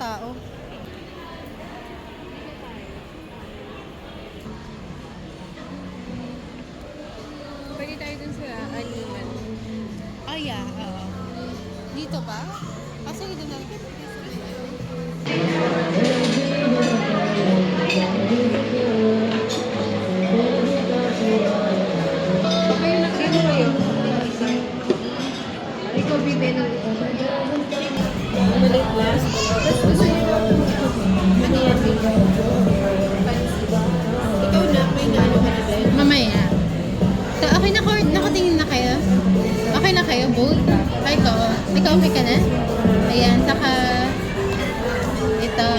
tao. Pwede tayo dun sa Aliman. Ah, yeah. Oo. Dito ba? Kasi dito na. Kayo na kayo. Ikaw bibili ng maliit na. Tapos gusto niyo ano yan dito? Ikaw na, may naano ka na din. Mamaya. So, okay na, nakatingin na kayo? Okay na kayo, both? Ay, ikaw. Ikaw okay ka na? Ayan, saka ito.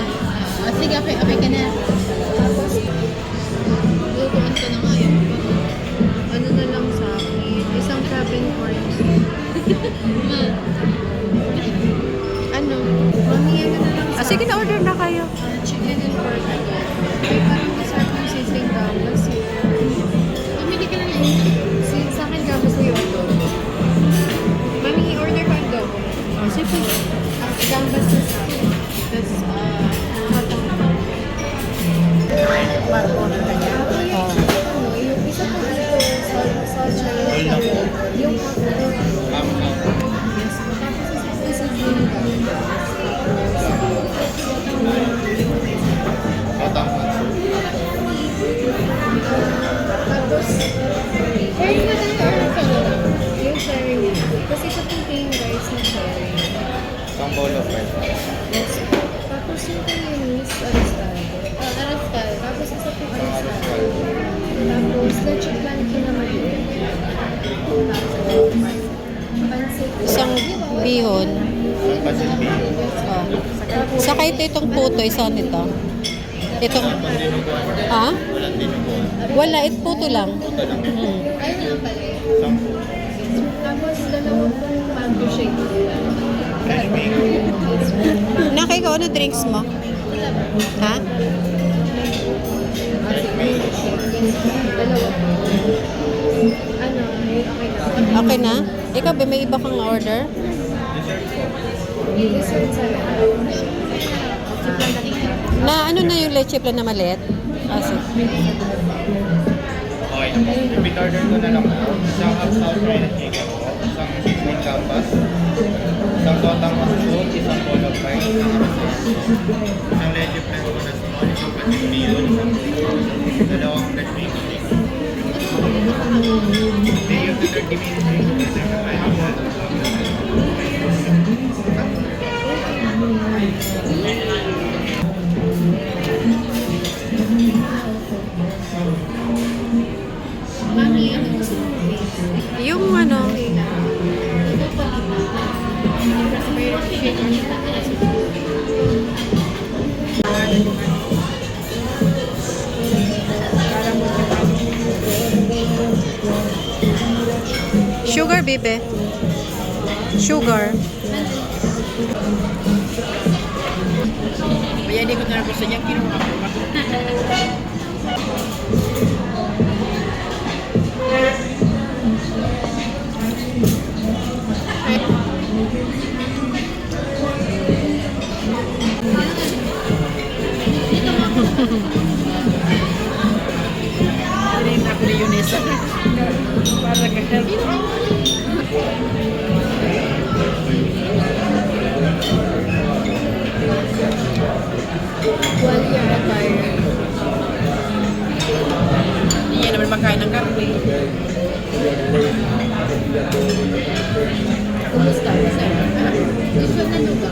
Sige, okay ka na. Tapos, lutuin ko na nga yun. Ano na lang sa akin? Isang crab and corn. Ano? Mami, ano na lang sa Sige na, order na kayo. chicken and pork again. Ay, parang masarap yung sisling gambas. Pumili ka lang Sa akin gambas na yung adobo. Mami, i-order ko adobo. Sige. Gambas na sa akin. Tapos, hatang Mag-order ka niya. ano, yung isa ko dito, salt chili. Yung yes. Tapos isa sisling gambas. Tapos, sharing na tayo or ito na lang? Yung sharing na. Kasi ito pong plain rice na sharing. Isang bowl of rice. Let's go. Tapos yung Chinese, arrestado. Arascal. Tapos isa pong arrestado. Tapos, leche planky na maliit. Tapos, pansit. Isang bihon. Pasit beef. Oh. Saka itong puto, isa nito. Itong, ah? Walang dinuguan. Wala, puto lang. Ayun na lang pala eh. Isang po. Tapos, dalawang pong mango shake. Fresh baked. Nakay ko, ano drinks mo? Ha? Fresh baked. Dalawa po. Ano, okay na. Okay na? Ikaw ba, may iba kang order? Dessert po. Dessert sa Na ano na yung leche plan na maliit? Ah, sige. Okay. Repeat order ko na lang po. Isang half sour fried chicken po. Isang sisling gambas. Isang totang mushroom. Isang bowl of rice. Isang leche plan po na small. Isang pasit bihon. Dalawang fresh baked. May yung 30 minutes. Mami, ano gusto mo please? Yung ano, Ito pa may shake. sugar, bibe. Sugar. Kaya hindi ko na gusto niya kinuha ko. Rin ako ni Yunesa. Para ka-help. While you're retired. Hindi yan naman makain ng karne. Kumusta? Masarap. Usual na luga.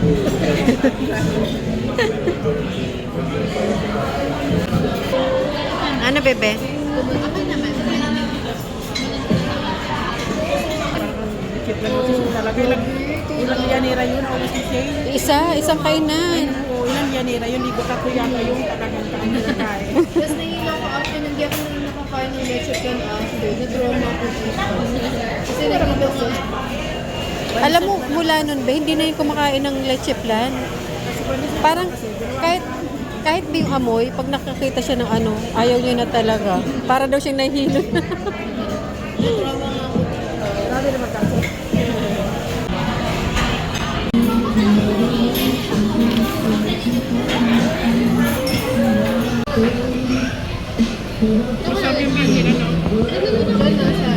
Ano, bebe? Okay naman. Cute lang kasi siya talaga. Ilang yanira yun, always the same. Isang kainan. Oo, ilang yanira yun, di ko tatuyaka yung talagang nakain. Tapos nahihilo ko after, hindi ako nakakain ng leche plan after. Na-trauma ako dito. Kasi nakita ko. Alam mo, mula nun ba, hindi na yung kumakain ng leche plan. Parang, kahit ba yung amoy, pag nakakita siya ng ano, ayaw niya na talaga. Para daw siyang nahihilo na. Na-trauma nga ako dito. Grabe naman kasi. Sabi yung panggira, no? Doon na siya.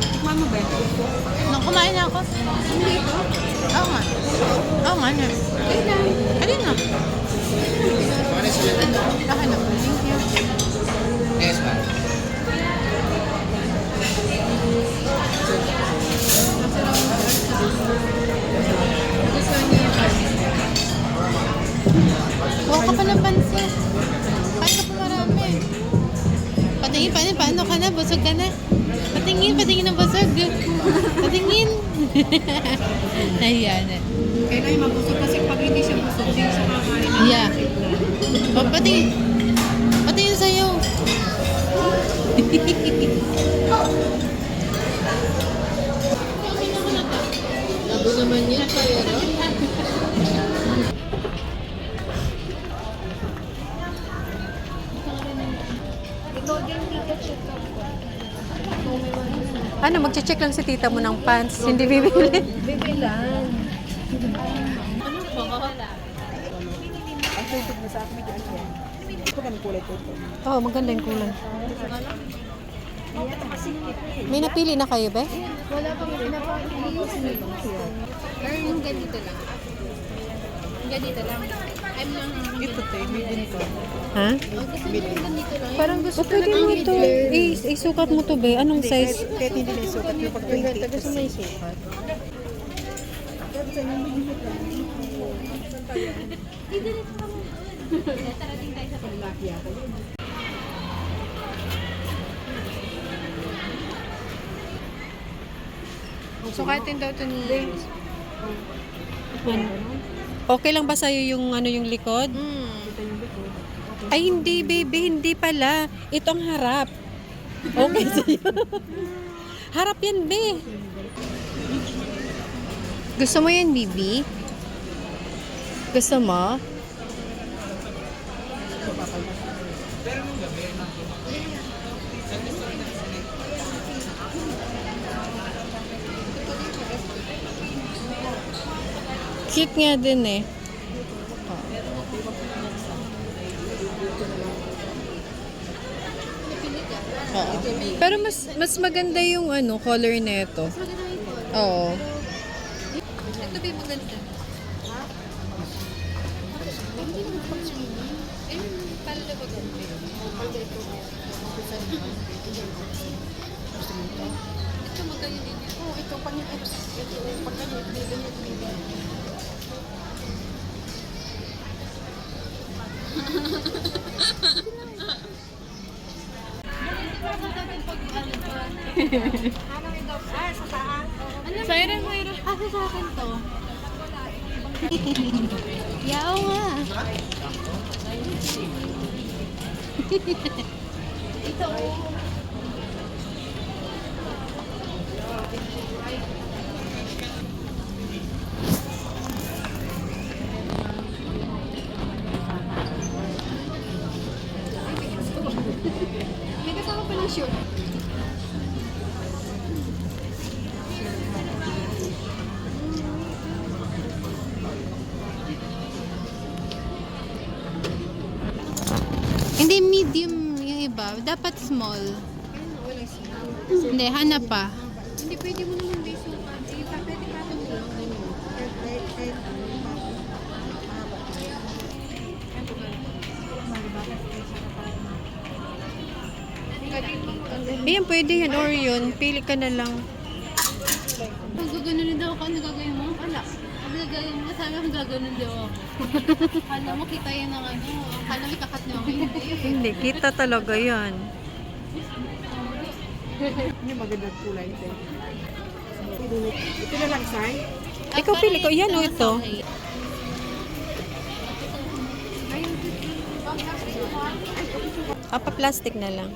Tikman mo ba? Nung kumain na ako. Hindi ito. Oo nga. Oo nga. Kanina. Baka na po. Thank you. Yes, ma'am. Gusto niya yung pansit. Kuha ka pa ng pansit. Kain ka pa marami. Patingin. Paano ka na? Busog ka na? Patingin ng busog. Patingin. Ayan. Kailangan mabusog kasi pag hindi siya busog, hindi siya kakain. Yeah. O, patingin sa'yo. Labo naman yan, kaya no? Ikaw din, tita, check up ko. Kung may mga Ano, magche-check lang si tita mo ng pants. Hindi bibili. bibilan. Ang tutok na sa akin, medyo ano yan. Ito kami kulay tutok. Oo, oh, maganda yung kulay. May napili na kayo, be? Wala pang pinapakilinis nila. Pero yung ganito lang. Yung ganito lang. I'm lang Ito te, may ganito. Ha? gusto mo yung ganito lang. Parang gusto pwede mo ito. Isukat mo to, be. Anong size? Kahit hindi na isukat yung pag 20. Gusto mo yung sukat. Sukatin daw ito ni... Ano? Okay lang ba sa'yo yung ano yung likod? Ay, hindi, baby. Hindi pala. Ito ang harap. Okay sa'yo. Harap yan, be. Gusto mo yan, Bibi? Gusto mo? Cute nga din eh. Pero mas maganda yung ano, color nito. Oo. Ito ba yung maganda? Ito maganda din yan. Oh, ito pang ito pag ganyan. Sayang, mayroon. Asa sa akin to? Yao nga. May kasama pa ng shoot. Hindi medium yung iba. Dapat small. Hindi, hanap pa. Hindi, pwede mo naman base yung pwede patong mo lang. Ayan, pwede yan. Or yun. Pili ka na lang. Pag gaganunin daw ako, ano gagawin mo? Wala. Ano gagawin mo? Sabi ko gaganunin daw ako. Akala mo kita yan ng ano. Akala mo ikakat niyo ako. Hindi. Hindi, kita talaga yan. Hindi magandang kulay te. Ito na lang, Sai. Ikaw pili ko. Yan o ito. Pa-plastic na lang.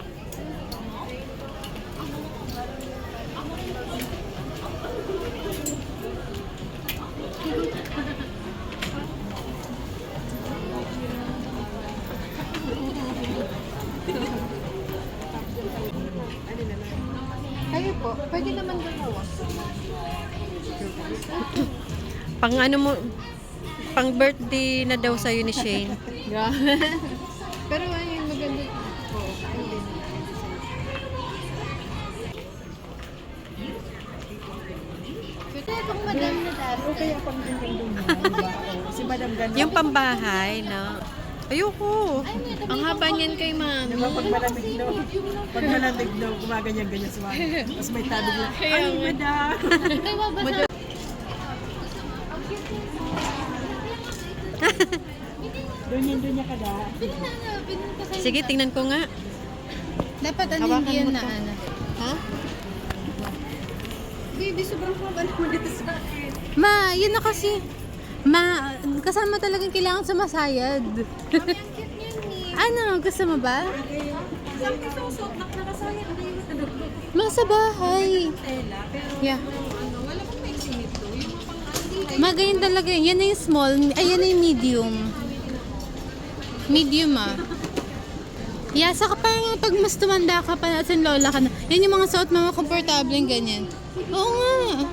Pwede naman dalawa. Pang ano mo, pang birthday na daw sa'yo ni Shane. Pero ayun, maganda. Oo, pwede. Ito itong madam na dati. Okay ang pang-intendong mo, di ba? Oo, si Madam Ganda. Yung pambahay na, ayoko. Ang haba niyan kay Di mami. ba pag malamig daw, pag malamig daw, gumaganyan-ganyan si Mami. Tapos may tabi niya, ay, Madam! Ay, babasa. Doon niya kada. Sige, tingnan ko nga. Dapat ano Hawakan hindi yan mo na to. ano. Ha? Baby, sobrang haba naman dito sa akin. Ma, yun na kasi. Ma, kasama talagang kailangan sumasayad. Mami, ang cute niyan ni. Ano, gusto mo ba? Saan ka susot? Nakasayang na yung ano. Ma, sa bahay. Tela, pero Yeah. ano, wala pang may sinip to. Yung mga pang ano. Ma, ganyan talaga yun. Yan na yung small. Ay, yan na yung medium. Medium, ah. Yeah, saka parang pag mas tumanda ka pa at yung lola ka na. Yan yung mga suot, mga komportable yung ganyan. Oo nga.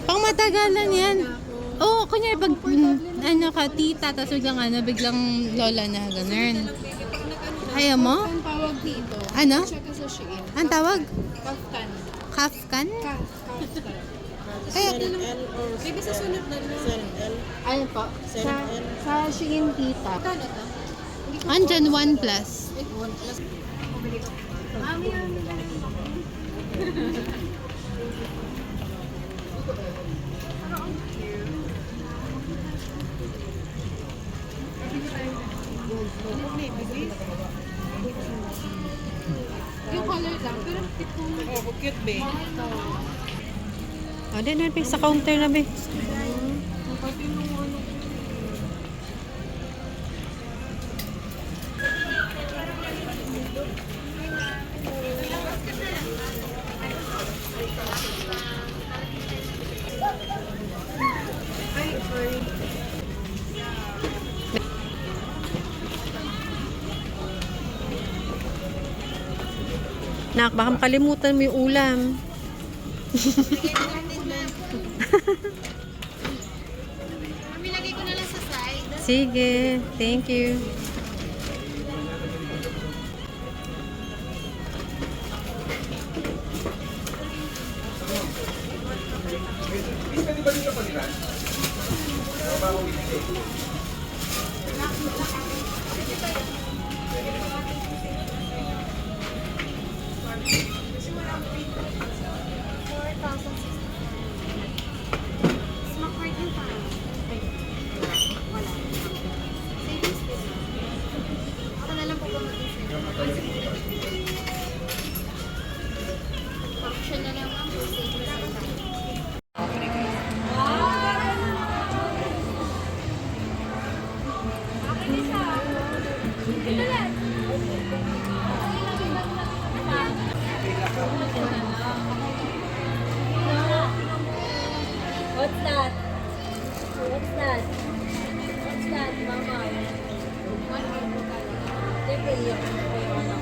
Pang matagalan yan. Oo, kunyari pag ano ka, tita, tapos biglang lola na, ganun. Ayaw mo? Ang tawag dito. Ano? Siya ka sa Shein. Ang tawag? Kaftan. Kafkan? Kaftan. Kaya, Baby, sa sunod na lang. Ayun po. Sa Shein tita. Kano to? andyan 1 plus. Yung color lang. Pero ito. Oh, cute, be. Ah, din na, be. Sa counter na, be. Pati nung ano. Ay, sorry. Nak, baka makalimutan mo yung ulam. Mami, lagay ko na lang sa side. Sige, thank you. Smack right yung parang. Wala. Savings din. Ako na lang po ba mag-savings? Function na lang ang savings na tayo. What's that? What's that? What's that, Mama? Siyempre, yung anak.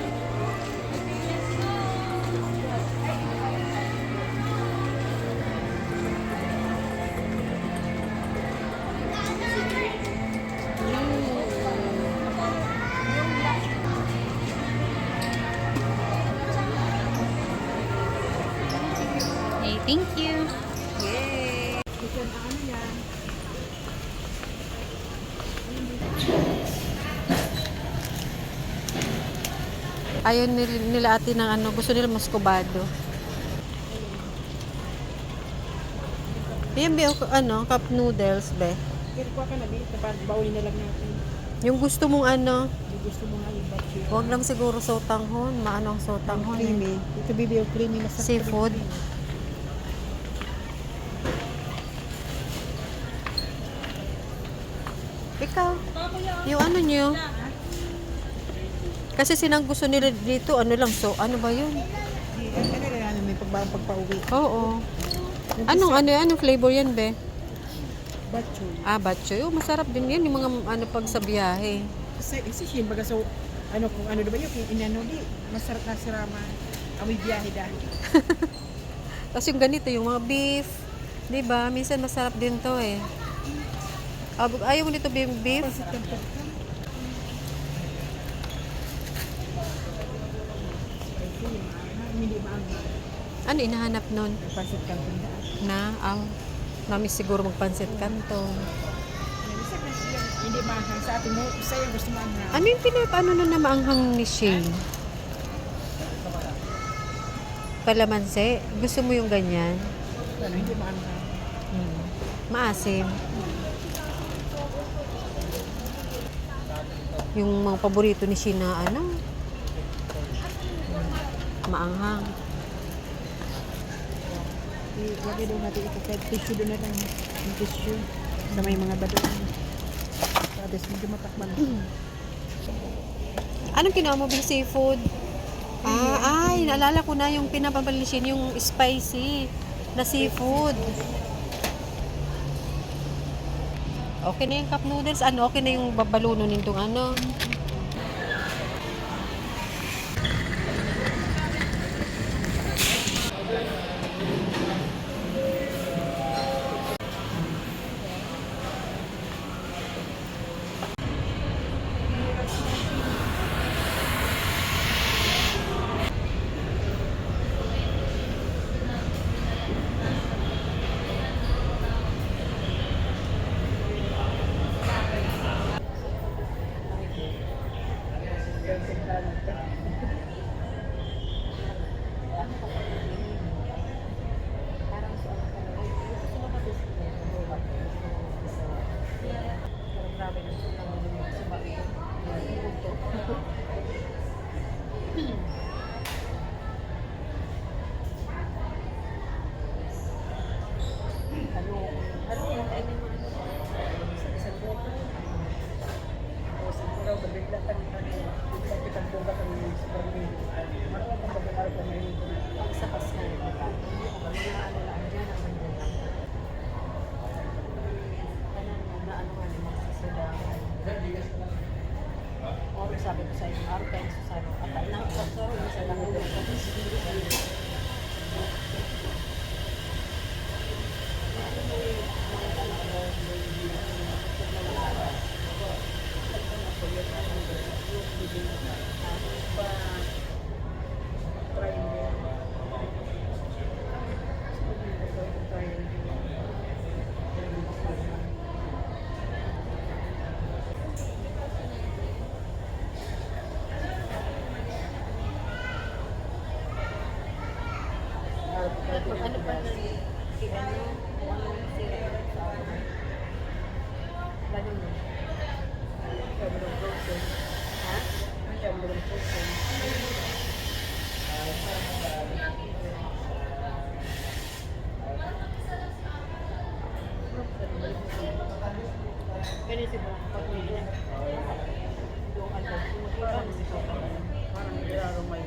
Hey, thank you. Ito ang ano yan. Ayaw nila ate ng ano, gusto nila muscovado. Ayan, be, ano, cup noodles, be. Kaya kuha ka na, be. Baulin na lang natin. Yung gusto mong ano, Yung gusto mo nga yung battery. huwag lang siguro sotanghon. Maano ang sotanghon? Creamy. Ito, baby, yung creamy na sa Seafood. Ikaw, yung ano nyo? Kasi sinang gusto nila dito, ano lang, so, ano ba yun? Ano, may pagpauwi. Oo. Anong flavor yan, be? Batchoy. Ah, batchoy. Oh, masarap din yan, yung mga ano pag sa biyahe. Kasi Shin, baga so, ano kung ano diba yung inano di, masarap na si Rama. Amoy biyahe dahil. Tapos yung ganito, yung mga beef. 'Di ba? Minsan masarap din to eh. Ayaw mo nito beef? Hindi maanghang. Ano inahanap nun? Pansit kangkong daan. Na ang namin siguro magpansit kanto. Hindi maanghang sa atin mo. Sa'yo gusto maanghang. Ano yung ano na maanghang ni Shane? Palamansi? Gusto mo yung ganyan? Ano, hindi maanghang. Maasim. Yung mga paborito ni Shane na ano? Maanghang. Lagi daw natin ito. Kahit tissue doon na lang. Yung tissue. Na may mga badong. Tapos medyo matakman. Anong kinuha mo bang seafood? Ay, naalala ko na yung pinapabalisin, yung spicy na seafood. Okay na yung cup noodles? Ano, okay na yung babaluno nitong ano? Sabi ko sa inyo, arkan sa saro. At lang sa saro, isa lang ulit. Ano pa na lalo mo. Ha? Kaya si Bang pag-uwi. Doon ka lang. Makita mo si Papa. Parang nilaro may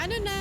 Ano na?